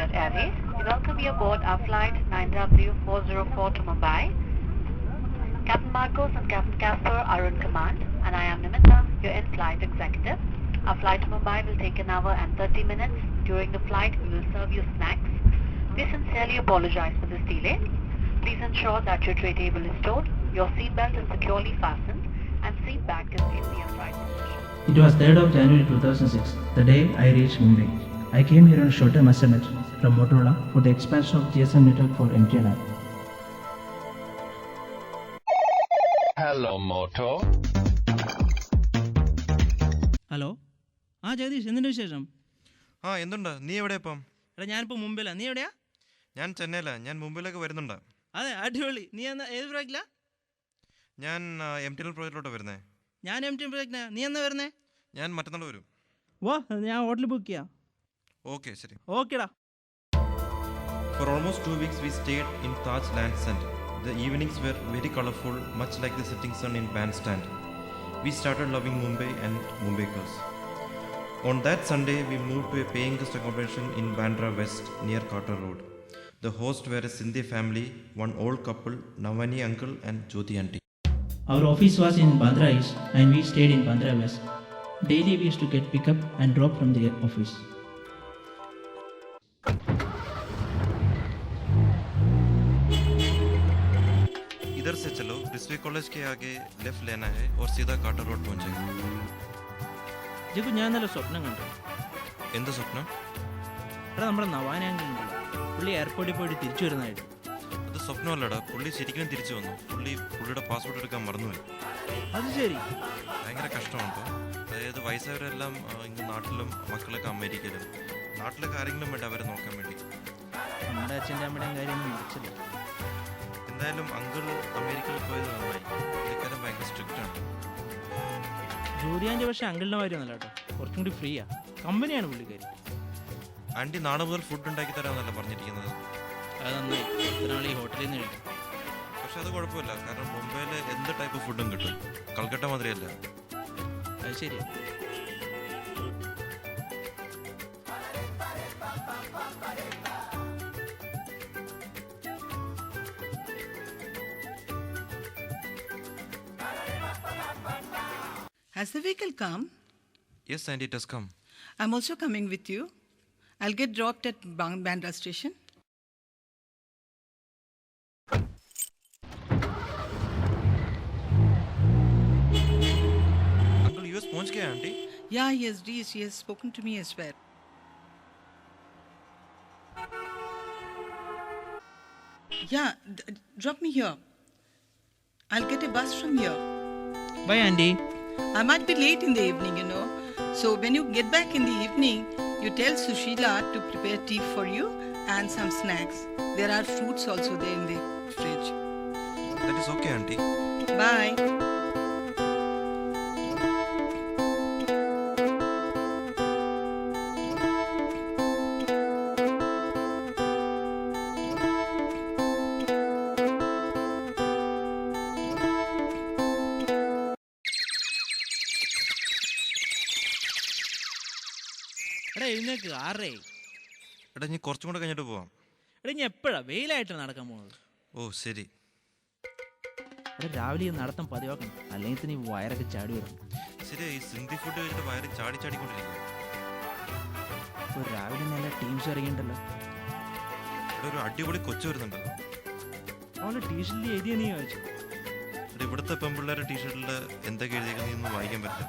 Emirates Airways. We welcome you aboard our flight 9W404 to Mumbai. Captain Marcos and Captain Casper are in command, and I am Nimita, your in-flight executive. Our flight to Mumbai will take an hour and 30 minutes. During the flight, we will serve you snacks. We sincerely apologize for this delay. Please ensure that your tray table is stowed, your seatbelt is securely fastened, and seat back is in the upright position. It was 3rd of January 2006, the day I reached Mumbai. I came here on a short-term assignment from Motorola for the expansion of GSM network for MTNL. Hello, Moto. Hello ആ ജഗദീഷ്, എന്തിൻ്റെ വിശേഷം? എന്തുണ്ട്? നീ എവിടെയാ ഇപ്പം? എടാ ഞാനിപ്പോൾ മുംബൈയിലാണ്. നീ എവിടെയാ? ഞാൻ ചെന്നൈയിലാണ്. ഞാൻ മുംബൈയിലേക്ക് വരുന്നുണ്ട്. അതെ, അടിപൊളി. നീ എന്നാ ഏത് പ്രോജക്റ്റിലാ? ഞാൻ MTNL പ്രോജക്റ്റിലോട്ട് വരുന്നേ. ഞാൻ MTN പ്രോജക്റ്റിനാ. നീ എന്നാ വരുന്നേ? ഞാൻ മറ്റന്നാൾ വരും. വാ, ഞാൻ ഹോട്ടൽ ബുക്ക് ചെയ്യാം. ഓക്കെ, ശരി. ഓക്കെടാ. For almost 2 weeks we stayed in Taj Lands End. The evenings were very colorful, much like the setting sun in Bandstand. We started loving Mumbai and Mumbaikars. On that Sunday, we moved to a paying guest accommodation in Bandra West near Carter Road. The hosts were a Sindhi family, one old couple, Navani uncle and Jyoti auntie. Our office was in Bandra East and we stayed in Bandra West. Daily we used to get pick up and drop from the office. इधर से चलो, रिस्वी college के आगे left लेना है और सीधा quarter road पहुंचेगा. ജഗു, ഞാൻ നല്ല സ്വപ്നം കണ്ടു. എന്ത് സ്വപ്നം? എടാ, നമ്മുടെ നവാനാങ്കിളുണ്ടല്ലോ, പുള്ളി എയർപോർട്ടിൽ പോയിട്ട് തിരിച്ചു വരുന്നതായിട്ട്. അത് സ്വപ്നമല്ലടാ, പുള്ളി ശരിക്കും തിരിച്ചു വന്നു. പുള്ളിയുടെ പാസ്പോർട്ട് എടുക്കാൻ മറന്നുപോയി. അത് ശരി. ഭയങ്കര കഷ്ടമാണ് കേട്ടോ. അതായത് വയസ്സായവരെല്ലാം ഇങ്ങ് നാട്ടിലും മക്കളൊക്കെ അമേരിക്കയിലും. നാട്ടിലൊക്കെ ആരെങ്കിലും വേണ്ട അവരെ നോക്കാൻ വേണ്ടി. നമ്മുടെ അച്ഛൻ്റെ അമ്മയുടെയും കാര്യമൊന്നും മറിച്ചില്ല. എന്തായാലും അങ്കിൾ അമേരിക്കയിൽ പോയത് നന്നായി. പുള്ളിക്കാരൻ ഭയങ്കര സ്ട്രിക്റ്റ് ആണ്. ജോലിയാൻ്റെ പക്ഷേ അങ്കിളിൻ്റെ കാര്യമൊന്നുമല്ല കേട്ടോ, കുറച്ചും കൂടി ഫ്രീയാ. കമ്പനിയാണ് പുള്ളിക്കാരി. ആൻറ്റി നാളെ മുതൽ ഫുഡ് ഉണ്ടാക്കി തരാമെന്നല്ല പറഞ്ഞിരിക്കുന്നത്. അത് നന്നായി. എത്ര ഈ ഹോട്ടലിൽ നിന്ന് കഴിക്കും. പക്ഷെ അത് കുഴപ്പമില്ല, കാരണം മുംബൈയിൽ എന്ത് ടൈപ്പ് ഫുഡും കിട്ടും. കൽക്കട്ട മാതിരിയല്ല. അത് ശരിയാ. Has the vehicle come? Yes, Auntie, it has come. I'm also coming with you. I'll get dropped at Bandra station. Uncle, US पहुंच गया Auntie? Yeah, he has reached. He has spoken to me as well. Yeah, drop me here. I'll get a bus from here. Bye aunty. I might be late in the evening, you know. So when you get back in the evening, you tell Sushila to prepare tea for you and some snacks. There are fruits also there in the fridge. That is okay, Auntie. Bye. എടാ എഴുന്നേക്ക്, 6:30. എടാ, ഇനി കുറച്ചും കൂടെ കഴിഞ്ഞിട്ട് പോവാം. എടാ ഞാൻ എപ്പോഴാ വെയിലായിട്ടാണ് നടക്കാൻ പോകുന്നത്. ഓ ശരി. എടാ രാവിലെ നടത്തം പതിവാക്കണം, അല്ലെങ്കിൽ തന്നെ ഈ വയറൊക്കെ ചാടി വരും. ശരി, ഈ സിന്ധി ഫുഡ് കഴിച്ചിട്ട് വയറ് ചാടിക്കൊണ്ടിരിക്കുക. ഇപ്പോൾ രാവിലെ നല്ല ടീംസ് ഇറങ്ങിയിട്ടുണ്ടല്ലോ. ഇവിടെ ഒരു അടിപൊളി കൊച്ചു വരുന്നുണ്ടല്ലോ. അവളുടെ ടീഷർട്ടിൽ എഴുതിയ നീ വായിച്ചു? ഇവിടുത്തെ പെൺപിള്ളേരുടെ ടീഷർട്ടിൽ എന്തൊക്കെ എഴുതിയേക്കുന്നൊന്നും വായിക്കാൻ പറ്റില്ല.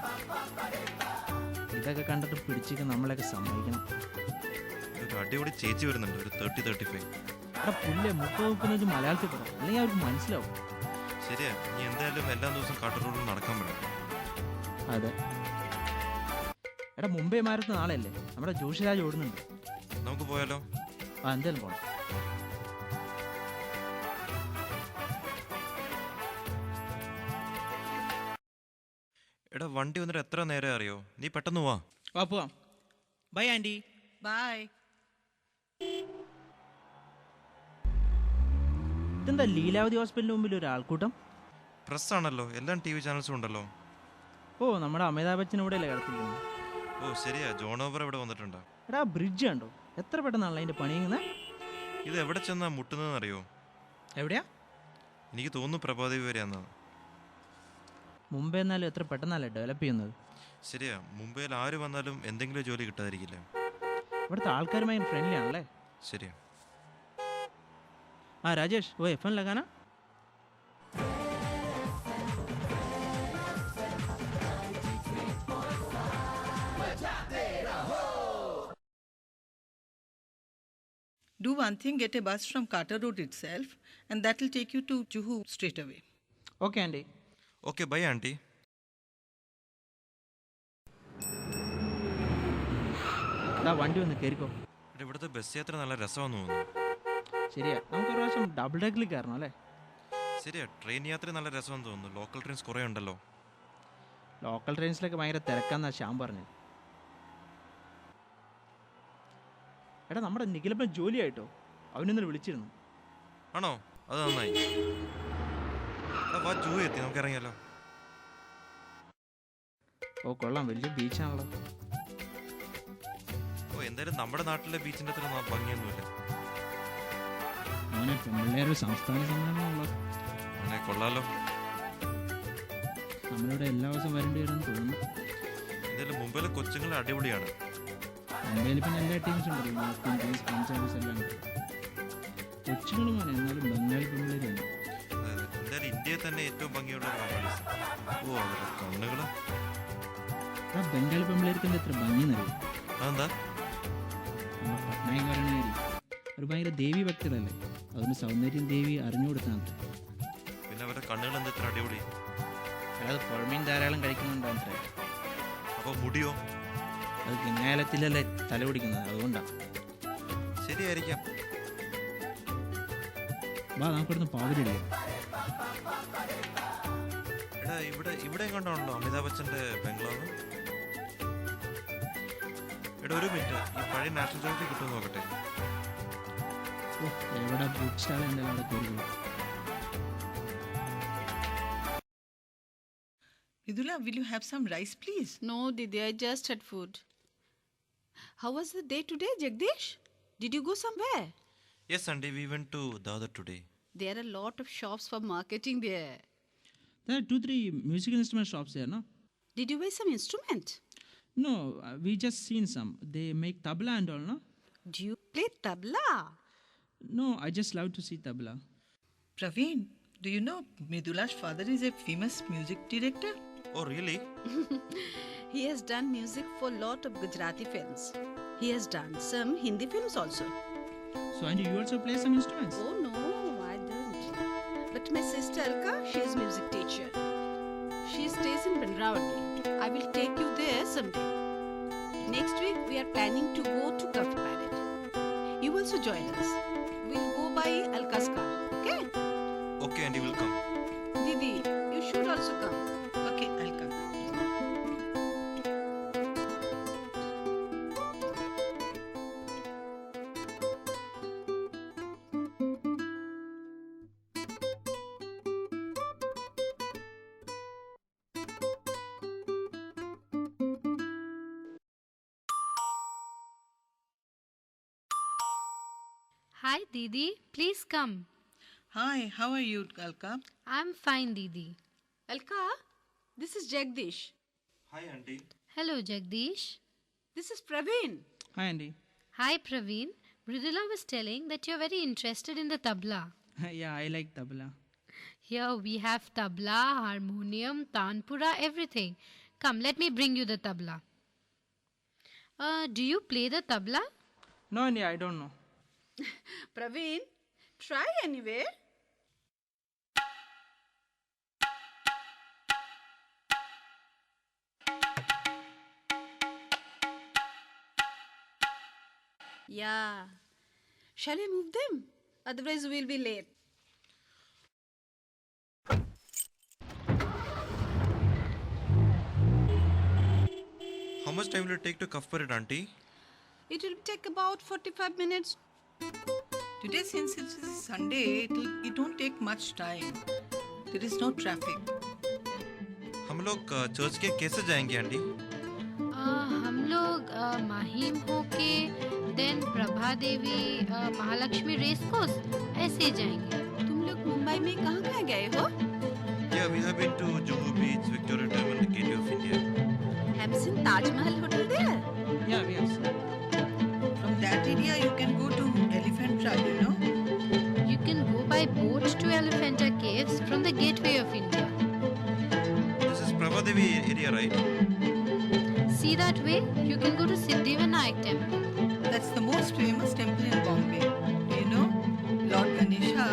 ഇതൊക്കെ കണ്ടിട്ട് പിടിച്ചേക്ക് നമ്മളെയൊക്കെ സമ്മതിക്കണം. ഒരു അടിപൊളി ചേച്ചി വരുന്നുണ്ട്, ഒരു 30-35. എടാ പുല്ലേ, 30-35 മലയാളത്തിൽ പറയാം, അല്ലെങ്കിൽ അവർക്ക് മനസ്സിലാവും. ശരിയാ, നീ എന്തായാലും എല്ലാ ദിവസവും കാട്ടറോഡിൽ നടക്കാൻ പറ്റും. അതെ. എടാ മുംബൈ മാരത്ത് നാളെയല്ലേ, നമ്മുടെ ജോഷിരാജ് ഓടുന്നുണ്ട്. നമുക്ക് പോയാലോ? ആ എന്തായാലും പോണം. എടാ, വണ്ടി വന്നിട്ട് എത്ര നേരം അറിയോ? നീ പെട്ടെന്ന് വാ. വാ പോവാം. Bye aunty. Bye. ഇതെന്താ ലീലാവതി ഹോസ്പിറ്റലിന് മുമ്പിൽ ഒരു ആൾക്കൂട്ടം? പ്രസ്സാണല്ലോ, എല്ലാം TV ചാനൽസും ഉണ്ടല്ലോ. ഓ, നമ്മുടെ അമിതാഭ് ബച്ചൻ ഇവിടെ അല്ലേ കിടത്തിരിക്കുന്നു. ഓ ശരിയാ, ജോൺ ഓവർ ഇവിടെ വന്നിട്ടുണ്ട്. എടാ ബ്രിഡ്ജ് കണ്ടോ? എത്ര പെട്ടെന്നാണല്ലോ അതിൻ്റെ പണിയുന്നത്. ഇത് എവിടെ ചെന്നാ മുട്ടുന്നതെന്ന് അറിയോ? എവിടെയാ? എനിക്ക് തോന്നുന്നു പ്രഭാദേവി വരെയാണെന്നാണ്. മുമ്പേ എന്നാലും എത്ര പെട്ടെന്നല്ലേ ഡെവലപ്പ് ചെയ്യുന്നത്. ശരിയാ, മുംബൈയിൽ ആര് വന്നാലും എന്തെങ്കിലും ജോലി കിട്ടാതിരിക്കില്ല. ഇവിടുത്തെ ആൾക്കാരുമായി ഫ്രണ്ട്ലി ആണല്ലേ. ശരിയാ. ആ രാജേഷ്, ഓ എഫ് എൻ ലഗാനാ. Do one thing, get a bus from Carter Road itself, and that will take you to Juhu straight away. Okay aunty. Okay, bye aunty. വണ്ടി വന്ന് കയറിക്കോ. ഇവിടുത്തെ ബസ് യാത്ര നല്ല രസമാണെന്ന് തോന്നുന്നു. ശരിയാ, നമുക്ക് ഒരു പ്രാവശ്യം ഡബിൾ ഡെക്കിൽ കയറണം അല്ലേ. ശരിയാ, ട്രെയിൻ യാത്ര നല്ല രസമാണെന്ന് തോന്നുന്നു. ലോക്കൽ ട്രെയിൻസ് കുറേ ഉണ്ടല്ലോ. ലോക്കൽ ട്രെയിൻസിലൊക്കെ ഭയങ്കര തിരക്കാന്നാ ശ്യാം പറഞ്ഞത്. എടാ, നമ്മുടെ നിഖിലപ്പൻ ജോലിയായിട്ടോ? അവനൊന്നും വിളിച്ചിരുന്നു. ആണോ? അത് നന്നായി. വാ, ജൂഹു എത്തി, നമുക്ക് ഇറങ്ങിയല്ലോ. ഓ കൊള്ളാം, വലിയ ബീച്ചാണല്ലോ. ഓ, എന്തായാലും നമ്മുടെ നാട്ടിലെ ബീച്ചിൻ്റെ അത്ര ഭംഗിയൊന്നുമില്ല. മോനെ, പെൺപിള്ളേരുടെ സംസ്ഥാന സമ്മേളനമാണല്ലോ. അങ്ങനെ കൊള്ളാലോ. നമ്മളിവിടെ എല്ലാ ദിവസവും വരേണ്ടി വരുമെന്ന് തോന്നുന്നു. എന്തായാലും മുംബൈയിലെ കൊച്ചുങ്ങൾ അടിപൊളിയാണ്. മുംബൈയിൽ പിന്നെ എല്ലാ ടീംസും ഉണ്ട്. നോർത്ത് ഇന്ത്യൻസ്, പഞ്ചാബീസ് എല്ലാം ഉണ്ട്. കൊച്ചുങ്ങൾ മോനെ, എന്നാലും ബംഗാളി പെൺപിള്ളേരാണ്. എന്തായാലും ഇന്ത്യയിൽ തന്നെ ഏറ്റവും ഭംഗിയുള്ള ഒരു ബംഗാളീസ്. ഓ, അവരുടെ കണ്ണുകൾ. ആ ബംഗാളി പെൺപിള്ളേർക്ക് എന്താ ഇത്ര ഭംഗി എന്നറിയും? അതെന്താ? നമ്മുടെ പട്നായിക്കാരനായി ഒരു ഭയങ്കര ദേവി ഭക്തരല്ലേ, അതുകൊണ്ട് സൗന്ദര്യം ദേവി അറിഞ്ഞു കൊടുത്താണ്. പിന്നെ അവരുടെ കണ്ണുകൾ എന്താ ഇത്ര അടിപൊളി? അതായത് പുഴമീൻ ധാരാളം കഴിക്കുന്നുണ്ടാവും. അപ്പോൾ മുടിയോ? അത് ഗംഗാലത്തിലല്ലേ തല പിടിക്കുന്നത്, അതുകൊണ്ടാണ്. ശരിയായിരിക്കാം. വാ, നമുക്കിവിടുന്ന് പാതിരടിക്കാം. എടാ, ഇവിടെ കണ്ടാണല്ലോ അമിതാഭ് ബച്ചൻ്റെ ബംഗ്ലാവ്. എടാ, ഒരു മിനിറ്റ്, ഈ പഴയ നാഷണൽ ജോലി കിട്ടുമെന്ന് നോക്കട്ടെ. ഓ, എവിടെ ബുക്ക് സ്റ്റാൾ ഉണ്ട് അവിടെ കയറി. Vidula, will you have some rice, please? No, Didi, I just had food. How was the day today, Jagdish? Did you go somewhere? Yes, Andy, we went to Dadar today. There are a lot of shops for marketing there. There are 2-3 musical instrument shops there, no? Did you buy some instrument? No, we just seen some. They make tabla and all, no? Do you play tabla? No, I just love to see tabla. Praveen, do you know Mridula's father is a famous music director? Oh, really? He has done music for lot of Gujarati films. He has done some Hindi films also. So, and you also play some instruments? Oh no, I don't. But my sister Alka, she is music teacher. She stays in Bandravati. I will take you there someday. Next week we are planning to go to Cuff Parade. You also join us. We'll go by Alka's car, okay? Okay, Andy, will come. Didi, you should also come. Okay, I'll come. Hi Didi, please come. Hi, how are you, Alka? I'm fine Didi. Alka, this is Jagdish. Hi, Andy. Hello Jagdish. This is Praveen. Hi, Andy. Hi Praveen. Mridula was telling that you're very interested in the tabla. Yeah, I like tabla. Here we have tabla, harmonium, tanpura, everything. Come, let me bring you the tabla. Do you play the tabla? No, Andy, I don't know. Praveen, try anyway. Yeah. Shall I move them? Otherwise we'll be late. How much time will it take to Cuff Parade, Auntie? It will take about 45 minutes. Today, since it is Sunday, it won't take much time. There is no traffic. हम लोग church के कैसे जाएंगे, aunty? हम लोग माहिम होके then Prabha देवी Mahalakshmi race course ऐसे ही जाएंगे. तुम लोग मुंबई में कहाँ कहाँ गए हो? Yeah, we have been to Juhu Beach, Victoria Terminal, and Gateway of India. Have you seen Taj Mahal Hotel there? Yeah, we have seen. From that area, you can go to Elephant Tribe, you know. You can go by boat to Elephanta Caves from the Gateway of India. This is Prabhadevi area, right? See that way? You can go to Siddhivinayak temple. That's the most famous temple in Bombay. Do you know? Lord Ganesha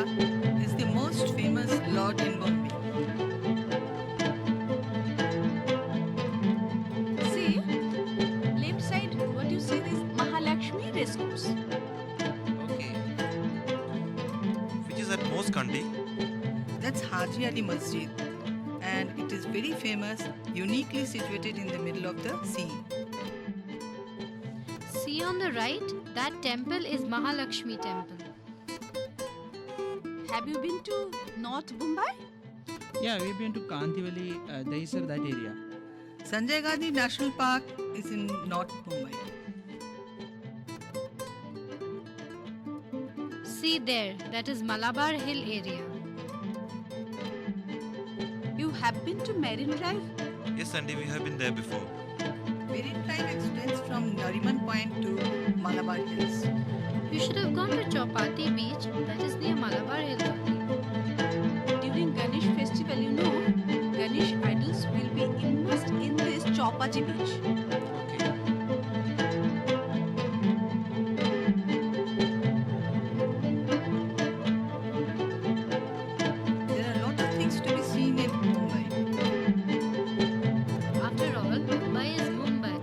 is the most famous lord in Bombay. See, left side, what you see is Mahalakshmi Race Course. Okay. Which is at most Kandy. That's Haji Ali Masjid, and it is very famous, uniquely situated in the middle of the sea. See on the right? That temple is Mahalakshmi temple. Have you been to North Mumbai? Yeah, we've been to Kantivali, Dahisar, that area. Sanjay Gandhi National Park is in North Mumbai. See there, that is Malabar Hill area. You have been to Marine Drive? Yes, Sandy, we have been there before. Marine Drive extends from Nariman Point to Malabar Hills. You should have gone to Chowpatty Beach, that is near Malabar Hill only. During Ganesh festival, you know, Ganesh idols will be immersed in this Chowpatty beach. Okay. There are a lot of things to be seen in Mumbai. After all, Mumbai is Mumbai.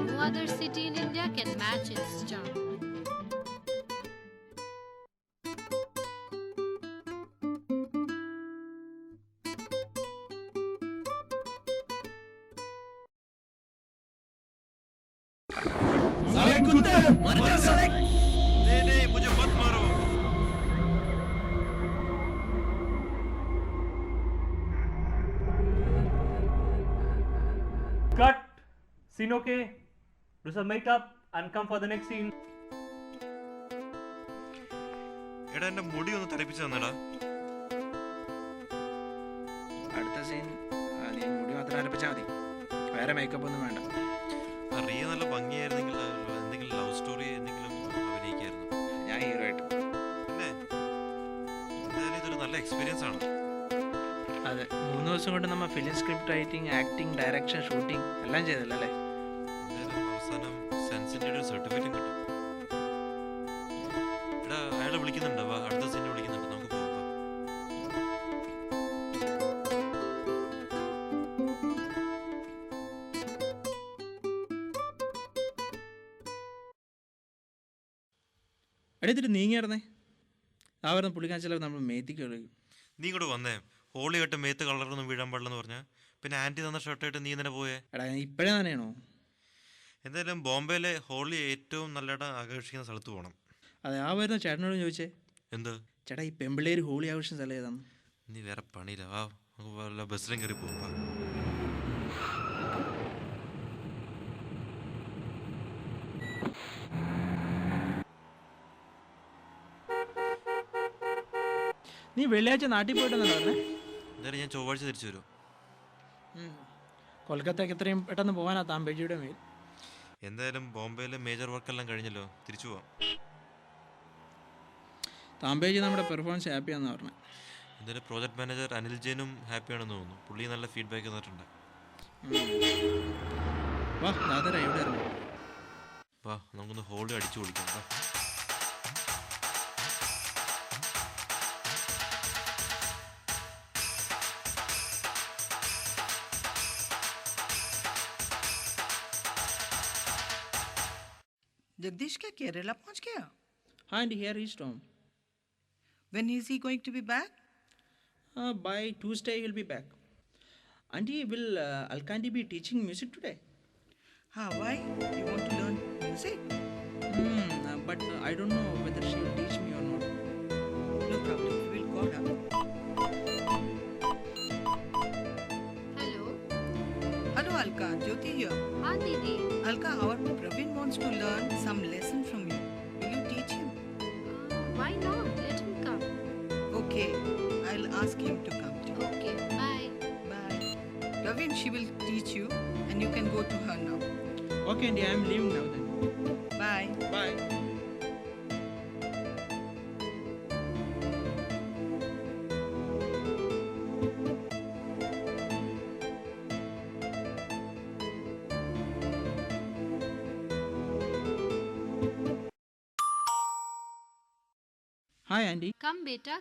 No other city in India can match its charm. नहीं, मुझे मत मारो. Cut! Scene okay? Do some makeup and come for the next scene. എടാ എന്റെ മുടി ഒന്ന് തലപ്പിച്ച് തന്നടാ. അടുത്ത scene നീ മുടി മാത്രം അരപ്പിച്ചാൽ മതി, വേറെ മേക്കപ്പ് ഒന്നും വേണ്ട. റിയ നല്ല ഭംഗിയായിരുന്നെങ്കിൽ എന്തെങ്കിലും ലവ് സ്റ്റോറി എന്തെങ്കിലും അഭിനയിക്കായിരുന്നു. ഞാൻ ഹീറോ ആയിട്ട്. പിന്നെ എന്തായാലും ഇതൊരു നല്ല എക്സ്പീരിയൻസ് ആണ്. അതെ, 3 ദിവസം കൊണ്ട് നമ്മൾ film script writing, acting, direction, shooting എല്ലാം ചെയ്തല്ലോ അല്ലേ? എന്തായാലും അവസാനം സെൻസിന്റെ ഒരു സർട്ടിഫിക്കറ്റും കിട്ടും. എടാ അയാളെ വിളിക്കുന്നുണ്ട്, വാ അടുത്ത സീനിൽ വിളിക്കുന്നുണ്ട്, നമുക്ക് പോകാം. എടുത്തിട്ട് നീങ്ങിയായിരുന്നേ ആ വരുന്ന പുള്ളിക്കാൻ ചിലപ്പോൾ നമ്മൾ മേത്തിക്ക് കളിക്കും. നീ ഇങ്ങോട്ട് വന്നേ. ഹോളി ആയിട്ട് മേത്ത് കളറൊന്നും വീഴാൻ പാടില്ലെന്ന് പറഞ്ഞാൽ പിന്നെ ആൻറ്റി തന്ന ഷർട്ടായിട്ട് നീ തന്നെ പോയേ. എടാ ഇപ്പോഴേ തന്നെയാണോ? എന്തായാലും ബോംബെയിലെ ഹോളി ഏറ്റവും നല്ലതായിട്ട് ആഘോഷിക്കുന്ന സ്ഥലത്ത് പോകണം. അതെ, ആ വരുന്ന ചേട്ടനോട് ചോദിച്ചേ. എന്ത് ചേട്ടാ ഈ പെമ്പിള്ളേർ ഹോളി ആഘോഷം സ്ഥലം ഏതാണ്? നീ വേറെ പണിയില്ല, വാ നമുക്ക് വല്ല ബസ്സിലും കയറി പോകാം. നീ വെള്ളിയാഴ്ച നാട്ടിൽ പോയിട്ടെന്നല്ലേ പറഞ്ഞേ? എന്തായാലും ഞാൻ ചൊവ്വാഴ്ച തിരിച്ചു വരും. കൊൽക്കത്തയ്ക്ക് എത്രയും പെട്ടെന്ന് പോകാനാ താമ്പേജിയുടെ മേൽ. എന്തായാലും ബോംബെയിലെ മേജർ വർക്കെല്ലാം കഴിഞ്ഞല്ലോ, തിരിച്ചു പോവാം. താമ്പേജി നമ്മുടെ പെർഫോമൻസ് ഹാപ്പിയാണെന്ന് പറഞ്ഞത്. എന്തായാലും പ്രോജക്ട് മാനേജർ അനിൽ ജെയിനും ഹാപ്പിയാണെന്ന് തോന്നുന്നു. പുള്ളി നല്ല ഫീഡ്ബാക്ക് തന്നിട്ടുണ്ട്. വാ ദാദര എവിടെ ഇറങ്ങി? വാ നമുക്കൊന്ന് ഹോളി അടിച്ചു പൊളിക്കാം. വാ. Jagdish क्या केरला पहुंच गया? हाँ and here is Tom. When is he going to be back? By Tuesday he will be back. Auntie, will Alkandi be teaching music today? Why? You want to learn music? But I don't know whether she will teach me or not. No problem. We will call her. Hello. Hello, Alka, Jyoti here. हाँ दीदी. Alka, our Praveen wants to learn some lesson from you. Will you teach him? Why not? Let him come. Okay, I'll ask him to come too. Okay, bye. Bye. Praveen, she will teach you and you can go to her now. Okay, Andy, I am leaving now then. Bye. Bye. Hi, Andy. Come बेटा.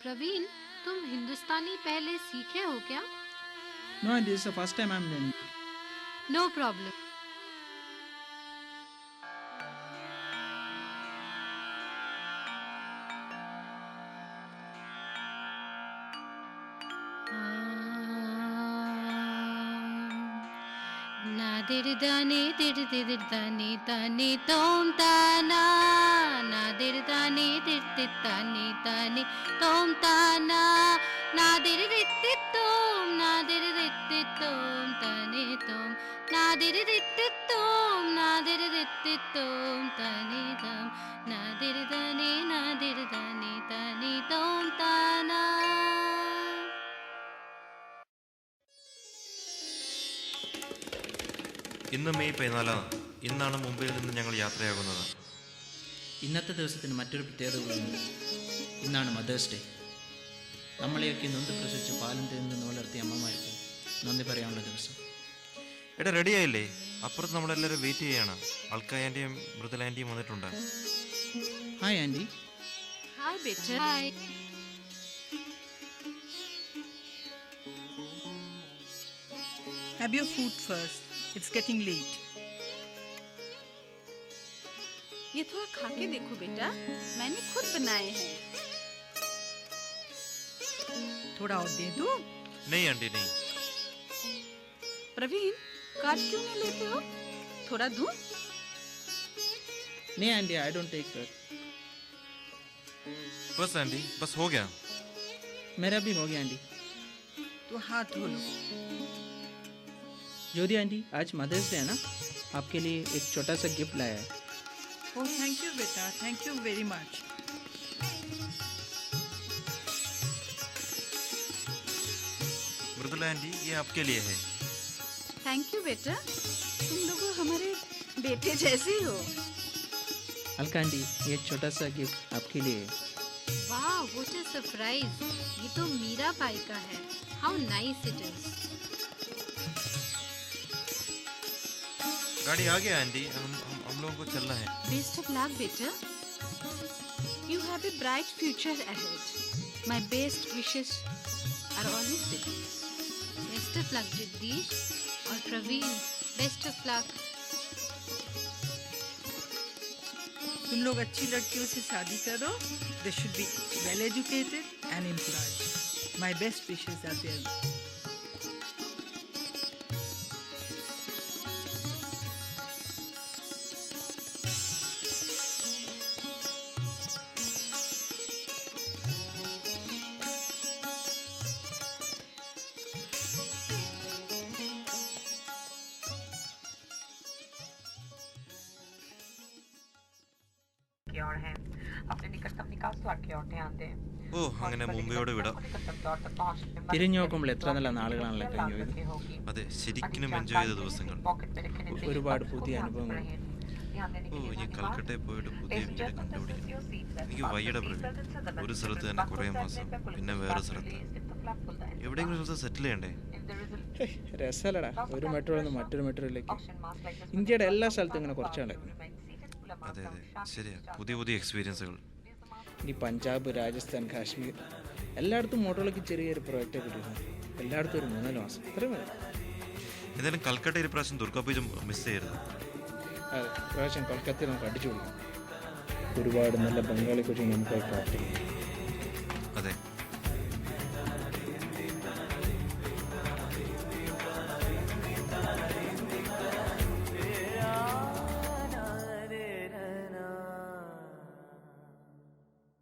प्रवीण, तुम हिंदुस्तानी पहले सीखे हो क्या? No, Andy, this is the first time I am learning. No problem. Nadirudane dirdirudane tane tom tana. Nadirudane dirdirudane tane tom tana. Nadirudittom nadirudittom tane tom. Nadirudittom nadirudittom tane tom. Nadirudane nadirudane tane tom tana. ഇന്ന് May 14 ഇന്നാണ് മുംബൈയിൽ നിന്ന് ഞങ്ങൾ യാത്രയാകുന്നത്. ഇന്നത്തെ ദിവസത്തിന് മറ്റൊരു പ്രത്യേകത കൂടിയുണ്ട്. ഇന്നാണ് മദേഴ്സ് ഡേ. നമ്മളെയൊക്കെ നൊന്ത് പ്രസവിച്ച് പാലം തേന്ന് വളർത്തിയ അമ്മമാർക്ക് നന്ദി പറയാനുള്ള ദിവസം. എടാ റെഡി ആയില്ലേ? അപ്പുറത്ത് നമ്മളെല്ലാവരും വെയിറ്റ് ചെയ്യാണ്. അൽക്ക ആൻറ്റിയും മൃദുല ആൻറ്റിയും വന്നിട്ടുണ്ട്. Hi aunty. Hi, beta. Hi. Have your food first. It's getting late. ये थोड़ा खा के देखो बेटा, मैंने खुद बनाए हैं. थोड़ा और दे दूं? नहीं आंटी नहीं. प्रवीण, कार्ड क्यों नहीं लेते हो? थोड़ा दूं? नहीं aunty, I don't take that. बस आंटी, बस हो गया. मेरा भी हो गया आंटी. तो हाथ धो लो. ज्योति आंटी, आज मदर्स डे है ना, आपके लिए एक छोटा सा गिफ्ट लाया है. Oh, thank you, beta. Thank you very much. Mridula aunty, ये आपके लिए है. थैंक यू बेटा, तुम लोग हमारे बेटे जैसे ही हो. अलका आंटी, ये छोटा सा गिफ्ट आपके लिए है. Wow, what a surprise! ये तो मीरा बाई का है. How nice it is. गाड़ी आ गया आंटी, हम लोगों को चलना है. Best of luck बेटा. You have a bright future ahead. My best wishes are always with you. Best of luck Jagdish और प्रवीण. Best of luck. तुम लोग अच्छी लड़कियों से शादी करो. They should be well educated and employed. My best wishes are there. ഓ അങ്ങനെ മുംബൈയോട് വിടാം. തിരിഞ്ഞു നോക്കുമ്പോൾ എത്ര നല്ല നാളുകളാണല്ലോ കഴിഞ്ഞു പോയത്. അതെ, ശരിക്കും എൻജോയ് ചെയ്ത ദിവസങ്ങൾ. ഒരുപാട് പുതിയ അനുഭവങ്ങൾ. ഓ, ഇനി കൽക്കട്ടയിൽ പോയിട്ട് പുതിയ വീട് കണ്ടുപിടിക്കണം. എനിക്ക് വയ്യട പ്രവീൺ. ഒരു സ്ഥലത്ത് തന്നെ കുറേ മാസം, പിന്നെ വേറെ സ്ഥലത്ത്. എവിടെയെങ്കിലും സ്ഥലത്ത് സെറ്റിൽ ചെയ്യണ്ടേ? രസമല്ലടാ, ഒരു മെട്രോയിൽ നിന്ന് മറ്റൊരു മെട്രോയിലേക്ക്. ഇന്ത്യയുടെ എല്ലാ സ്ഥലത്തും ഇങ്ങനെ കുറച്ച് നടക്കും. അതെ അതെ, ശരിയാ. പുതിയ പുതിയ എക്സ്പീരിയൻസുകൾ. ഇനി പഞ്ചാബ്, രാജസ്ഥാൻ, കാശ്മീർ എല്ലായിടത്തും മോട്ടോളൊക്കെ ചെറിയൊരു പ്രോജക്റ്റ് കിട്ടിയിരുന്നു. എല്ലായിടത്തും ഒരു 3-4 മാസം ഇത്രയും മതി. എന്തായാലും കൽക്കട്ട ഒരു പ്രാവശ്യം ദുർഗാപൂജം മിസ് ചെയ്യരുത്. അതെ, പ്രാവശ്യം കൊൽക്കത്തയിൽ നമുക്ക് അടിച്ചു കൊടുക്കും. ഒരുപാട് നല്ല ബംഗാളി കൊച്ചിങ് നമുക്കായി പ്രാർത്ഥിക്കും.